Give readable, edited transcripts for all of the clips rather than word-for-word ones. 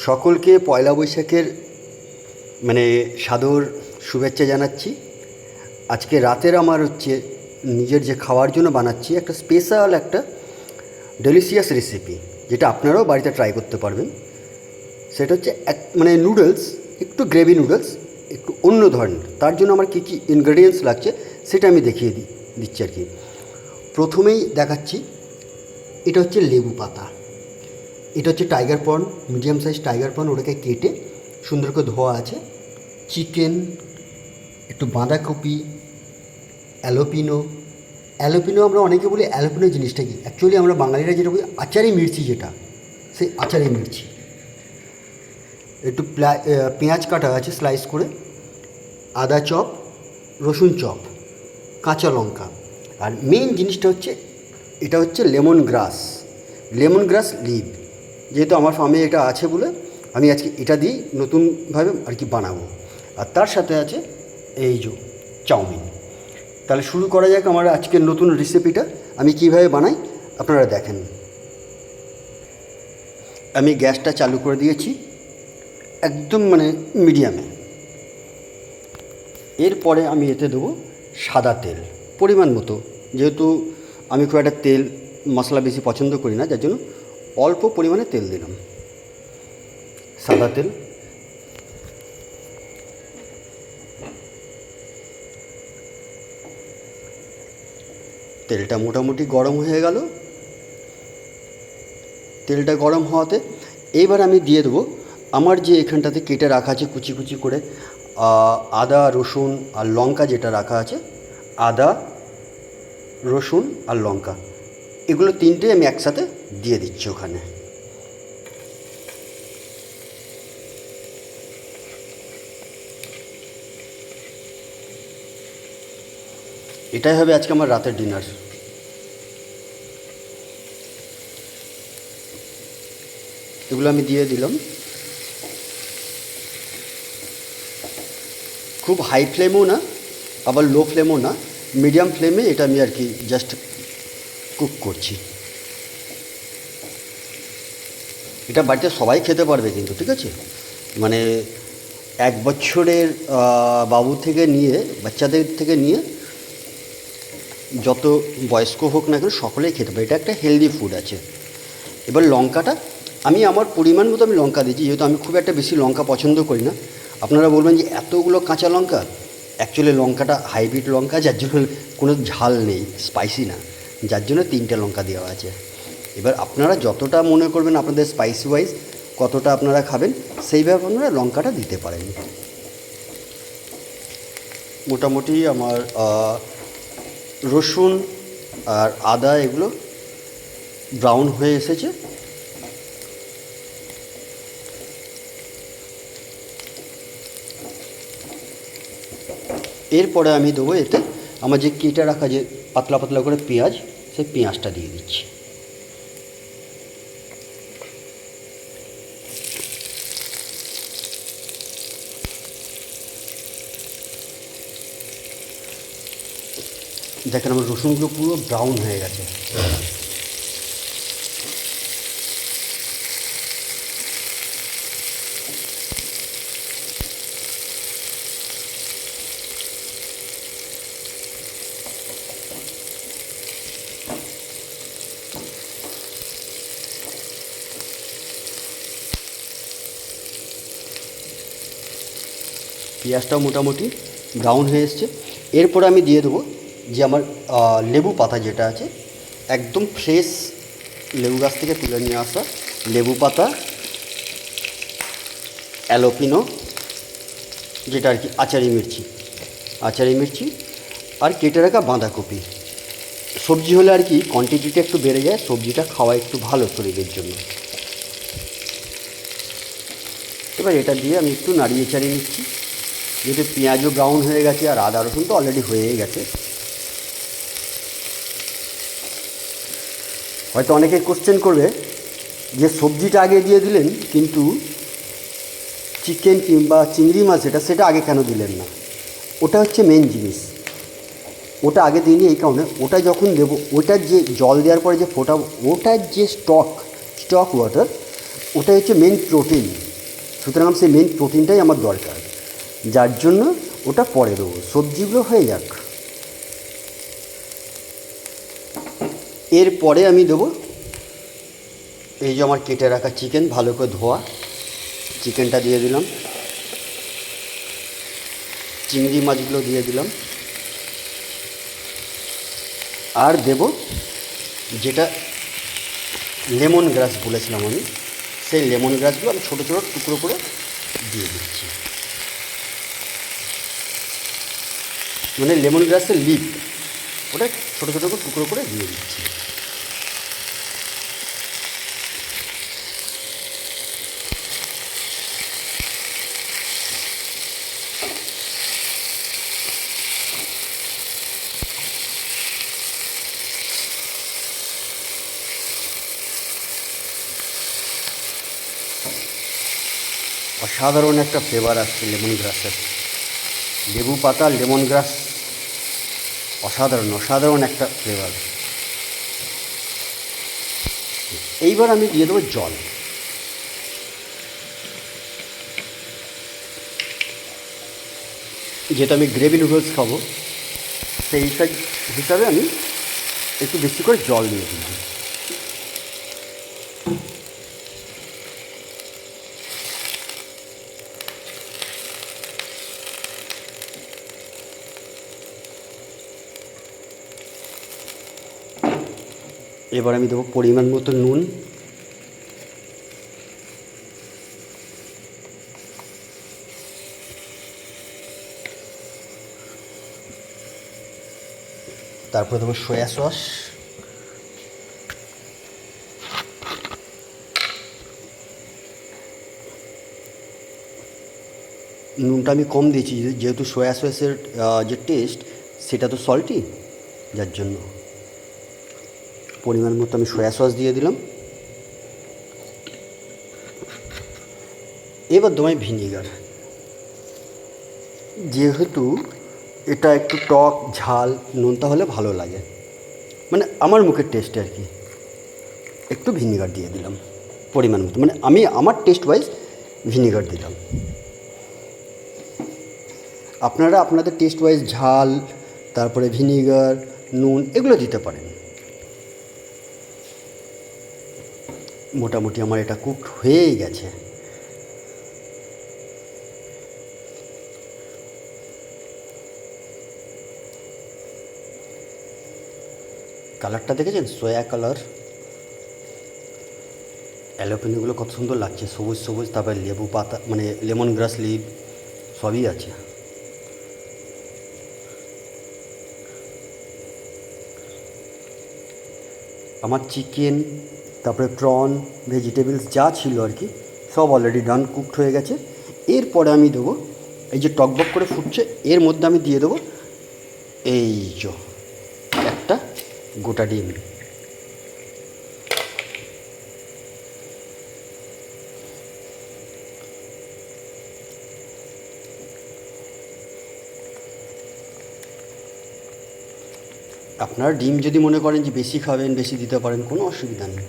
সকলকে পয়লা বৈশাখের সাদর শুভেচ্ছা জানাচ্ছি। আজকে রাতের আমার নিজের যে খাওয়ার জন্য বানাচ্ছি একটা স্পেশাল একটা ডেলিশিয়াস রেসিপি, যেটা আপনারাও বাড়িতে ট্রাই করতে পারবেন। সেটা হচ্ছে নুডলস, একটু গ্রেভি নুডলস, একটু অন্য ধরনের। তার জন্য আমার কী কী ইনগ্রেডিয়েন্টস লাগছে সেটা আমি দেখিয়ে দিচ্ছি আর কি। প্রথমেই দেখাচ্ছি, এটা হচ্ছে লেবু পাতা, এটা হচ্ছে tiger prawn, medium size tiger prawn, ওটাকে কেটে সুন্দর করে ধোয়া আছে। চিকেন, একটু বাঁধাকপি, অ্যালোপিনো আমরা অনেকে বলি অ্যালোপিনো জিনিসটা কি, অ্যাকচুয়ালি আমরা বাঙালিরা যেটা বলি আচারি মির্চি, যেটা সেই আচারি মির্চি। একটু পেঁয়াজ কাটা আছে স্লাইস করে, আদা চপ, রসুন চপ, কাঁচা লঙ্কা। আর মেইন জিনিসটা হচ্ছে, এটা হচ্ছে লেমন গ্রাস লিভ। যেহেতু আমার ফার্মে এটা আছে বলে আমি আজকে এটা দিয়েই নতুনভাবে আর কি বানাবো। আর তার সাথে আছে এই যে চাউমিন। তাহলে শুরু করা যাক আমার আজকের নতুন রেসিপিটা। আমি কিভাবে বানাই আপনারা দেখেন। আমি গ্যাসটা চালু করে দিয়েছি একদম মিডিয়ামে। এরপরে আমি এতে দেবো সাদা তেল পরিমাণ মতো, যেহেতু আমি খুব একটা তেল মশলা বেশি পছন্দ করি না, যার জন্য অল্প পরিমাণে তেল দিলাম, সাদা তেল। তেলটা মোটামুটি গরম হয়ে গেল। তেলটা গরম হওয়াতে এইবার আমি দিয়ে দেবো আমার যে এখানটাতে কেটে রাখা আছে কুচি কুচি করে আদা, রসুন আর লঙ্কা, যেটা রাখা আছে আদা, রসুন আর লঙ্কা, এগুলো তিনটে আমি একসাথে দিয়ে দিচ্ছি ওখানে। এটাই হবে আজকে আমার রাতের ডিনার। এগুলো আমি দিয়ে দিলাম। খুব হাই ফ্লেমও না, আবার লো ফ্লেমও না, মিডিয়াম ফ্লেমে এটা আমি আর কি জাস্ট কুক করছি। এটা বাড়িতে সবাই খেতে পারবে কিন্তু, ঠিক আছে? 1 বছরের বাবু থেকে নিয়ে, বাচ্চাদের থেকে নিয়ে যত বয়স্ক হোক না কেন সকলেই খেতে পারে। এটা একটা হেলদি ফুড আছে। এবার লঙ্কাটা আমি আমার পরিমাণ মতো আমি লঙ্কা দিচ্ছি, যেহেতু আমি খুব একটা বেশি লঙ্কা পছন্দ করি না। আপনারা বলবেন যে এতগুলো কাঁচা লঙ্কা, অ্যাকচুয়ালি লঙ্কাটা হাইব্রিড লঙ্কা, যার জন্য কোনো ঝাল নেই, স্পাইসি না, যার জন্য 3টে লঙ্কা দেওয়া আছে। এবার আপনারা যতটা মনে করবেন আপনাদের স্পাইসি ওয়াইজ কতটা আপনারা খাবেন, সেইভাবে আপনারা লঙ্কাটা দিতে পারেন। মোটামুটি আমার রসুন আর আদা এগুলো ব্রাউন হয়ে এসেছে। এরপরে আমি দেবো এতে আমার যে কেটে রাখা যে পাতলা পাতলা করে পেঁয়াজ, সেই পেঁয়াজটা দিয়ে দিচ্ছি। দেখেন আমার রসুনগুলো পুরো ব্রাউন হয়ে গেছে। পেঁয়াজটাও মোটামুটি ব্রাউন হয়ে এসছে। এরপরে আমি দিয়ে দেবো যে আমার লেবু পাতা যেটা আছে, একদম ফ্রেশ লেবু গাছ থেকে তুলে নিয়ে আসা লেবু পাতা, অ্যালোপিনো যেটা আর কি আচারি মির্চি, আর কেটে রাখা বাঁধাকপি। সবজি হলে আর কি কোয়ান্টিটিটা একটু বেড়ে যায়, সবজিটা খাওয়া একটু ভালো শরীরের জন্য। এবার এটা দিয়ে আমি একটু নাড়িয়ে চাড়িয়ে নিচ্ছি, যেহেতু পেঁয়াজও ব্রাউন হয়ে গেছে আর আদা রসুন তো অলরেডি হয়েই গেছে। হয়তো অনেকে কোশ্চেন করবে যে সবজিটা আগে দিয়ে দিলেন, কিন্তু চিকেন কিংবা চিংড়ি মাছ সেটা আগে কেন দিলেন না? ওটা হচ্ছে মেন জিনিস। ওটা আগে দিইনি এই কারণে, ওটা যখন দেবো, ওটার যে জল দেওয়ার পরে যে ফোটাবো, ওটার যে স্টক ওয়াটার, ওটাই হচ্ছে মেন প্রোটিন। সুতরাং সেই মেন প্রোটিনটাই আমার দরকার, যার জন্য ওটা পরে দেবো। সবজিগুলো হয়ে যাক, এরপরে আমি দেবো এই যে আমার কেটে রাখা চিকেন, ভালো করে ধোয়া চিকেনটা দিয়ে দিলাম, চিংড়ি মাছগুলো দিয়ে দিলাম, আর দেব যেটা লেমন গ্রাস বলেছিলাম আমি, সেই লেমন গ্রাসগুলো আমি ছোটো ছোটো টুকরো করে দিয়ে দিচ্ছি। মানে লেমন গ্রাসের লিফ, ওটা ছোটো ছোটো করে টুকরো করে দিয়ে দিচ্ছি। অসাধারণ একটা ফ্লেভার আসছে লেমন গ্রাসের, লেবু পাতা লেমন গ্রাস, অসাধারণ অসাধারণ একটা ফ্লেভার। এইবার আমি দিয়ে দেবো জল। যেহেতু আমি গ্রেভি নুডলস খাবো, সেই হিসাবে আমি একটু বেশি করে জল দিয়ে দিলাম। এবার আমি দেবো পরিমাণ মতো নুন, তারপরে দেবো সয়া সস, নুনটা আমি কম দিয়েছি যেহেতু সয়া সসের যে টেস্ট সেটা তো সল্টি, যার জন্য পরিমাণ মতো আমি সয়া সস দিয়ে দিলাম। এবার দেবো ভিনিগার, যেহেতু এটা একটু টক ঝাল নোনতা হলে ভালো লাগে, মানে আমার মুখের টেস্টে আর কি, একটু ভিনিগার দিয়ে দিলাম পরিমাণ মতো, মানে আমি আমার টেস্ট ওয়াইজ ভিনিগার দিলাম। আপনারা আপনাদের টেস্ট ওয়াইজ ঝাল, তারপরে ভিনিগার, নুন এগুলো দিতে পারেন। মোটামুটি আমার এটা কুকড হয়েই গেছে। কালারটা দেখেছেন, সয়া কালার, অ্যালোপেনিগুলো কত সুন্দর লাগছে, সবুজ সবুজ, তারপরে লেবু পাতা মানে লেমন গ্রাস লিভ সবই আছে। আমার চিকেন, তারপরে প্রন, ভেজিটেবলস যা ছিল আর কি সব অলরেডি ডান কুকড হয়ে গেছে। এরপরে আমি দেবো এই যে টকবক করে ফুটছে, এর মধ্যে আমি দিয়ে দেবো এই যে একটা গোটা ডিম। আপনারা ডিম যদি মনে করেন যে বেশি খাবেন বেশি দিতে পারেন, কোনো অসুবিধা নেই,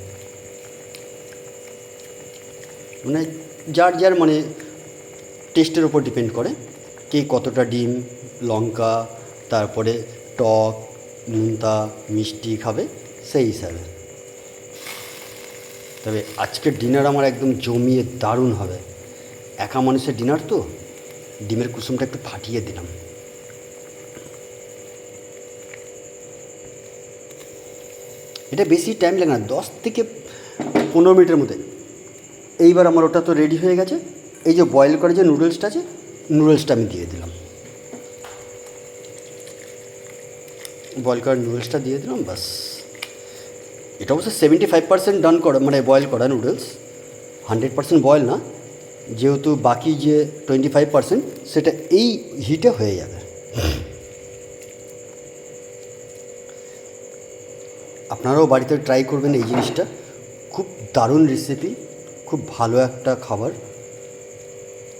মানে যার যার মানে টেস্টের ওপর ডিপেন্ড করে কে কতটা ডিম, লঙ্কা, তারপরে টক নোনতা মিষ্টি খাবে সেই হিসাবে। তবে আজকের ডিনার আমার একদম জমিয়ে দারুণ হবে, একা মানুষের ডিনার তো, ডিমের কুসুমটা একটু ফাটিয়ে দিলাম। এটা বেশি টাইম লাগে না, 10 থেকে 15 মিনিটের মধ্যে। এইবার আমার ওটা তো রেডি হয়ে গেছে। এই যে বয়েল করে যে নুডলসটা আছে, নুডলসটা আমি দিয়ে দিলাম, বয়েল করা নুডলসটা দিয়ে দিলাম, বাস। এটা অবশ্য 75% ডান করা, মানে বয়েল করা নুডলস, 100% বয়েল না, যেহেতু বাকি যে 25% সেটা এই হিটে হয়ে যাবে। আপনারাও বাড়িতে ট্রাই করবেন এই জিনিসটা, খুব দারুণ রেসিপি, খুব ভালো একটা খাবার।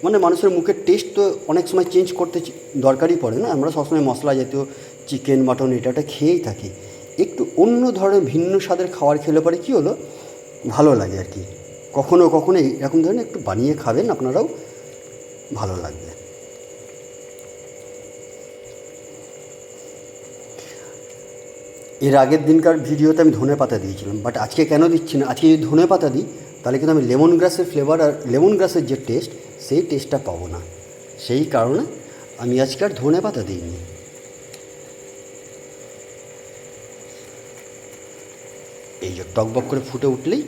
মানে মানুষের মুখের টেস্ট তো অনেক সময় চেঞ্জ করতে দরকারই পড়ে না, আমরা সবসময় মশলা জাতীয় চিকেন মাটন এটা খেয়েই থাকি। একটু অন্য ধরনের ভিন্ন স্বাদের খাবার খেলে পরে কী হলো, ভালো লাগে আর কি। কখনো কখনো এরকম ধরনের একটু বানিয়ে খাবেন, আপনারাও ভালো লাগবে। এর আগের দিনকার ভিডিওতে আমি ধনে পাতা দিয়েছিলাম, বাট আজকে কেন দিচ্ছি না, আজকে যদি ধনে পাতা দিই তাহলে কিন্তু আমি লেমন গ্রাসের ফ্লেভার আর লেমন গ্রাসের যে টেস্ট, সেই টেস্টটা পাবো না। সেই কারণে আমি আজকে আর ধনে পাতা দিইনি। এই যে টকবক করে ফুটে উঠলেই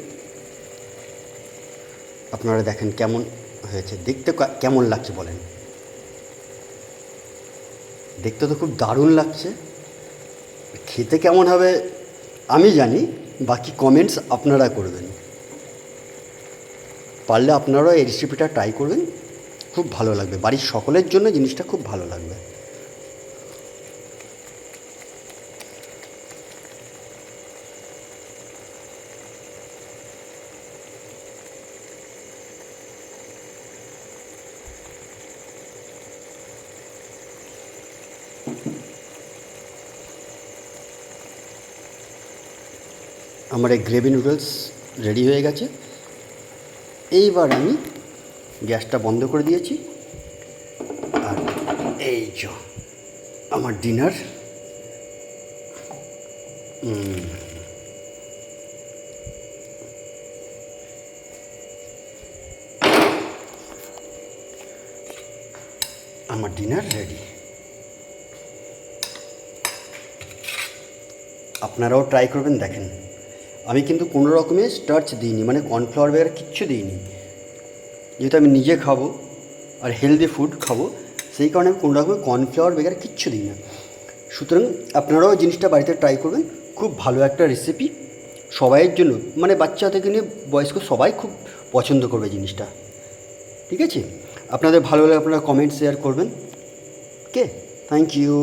আপনারা দেখেন কেমন হয়েছে, দেখতে কেমন লাগছে বলেন। দেখতে তো খুব দারুণ লাগছে, খেতে কেমন হবে আমি জানি, বাকি কমেন্টস আপনারা করবেন। পারলে আপনারাও এই রেসিপিটা ট্রাই করবেন, খুব ভালো লাগবে, বাড়ির সকলের জন্য জিনিসটা খুব ভালো লাগবে। আমার এই গ্রেভি নুডলস রেডি হয়ে গেছে। এইবার আমি গ্যাসটা বন্ধ করে দিয়েছি, আর এই যে আমার ডিনার। আমার ডিনার রেডি। আপনারাও ট্রাই করবেন, দেখেন। আমি কিন্তু কোনো রকমের স্টার্চ দিইনি, মানে কর্নফ্লাওয়ার বেগার কিচ্ছু দিইনি, যেহেতু আমি নিজে খাবো আর হেলদি ফুড খাবো, সেই কারণে আমি কোনো রকমের কর্নফ্লাওয়ার বেগার কিচ্ছু দিই না। সুতরাং আপনারাও জিনিসটা বাড়িতে ট্রাই করবেন, খুব ভালো একটা রেসিপি সবাইয়ের জন্য, মানে বাচ্চা থেকে নিয়ে বয়স্ক সবাই খুব পছন্দ করবে জিনিসটা। ঠিক আছে, আপনাদের ভালো লাগলে আপনারা কমেন্ট শেয়ার করবেন। ওকে, থ্যাংক ইউ।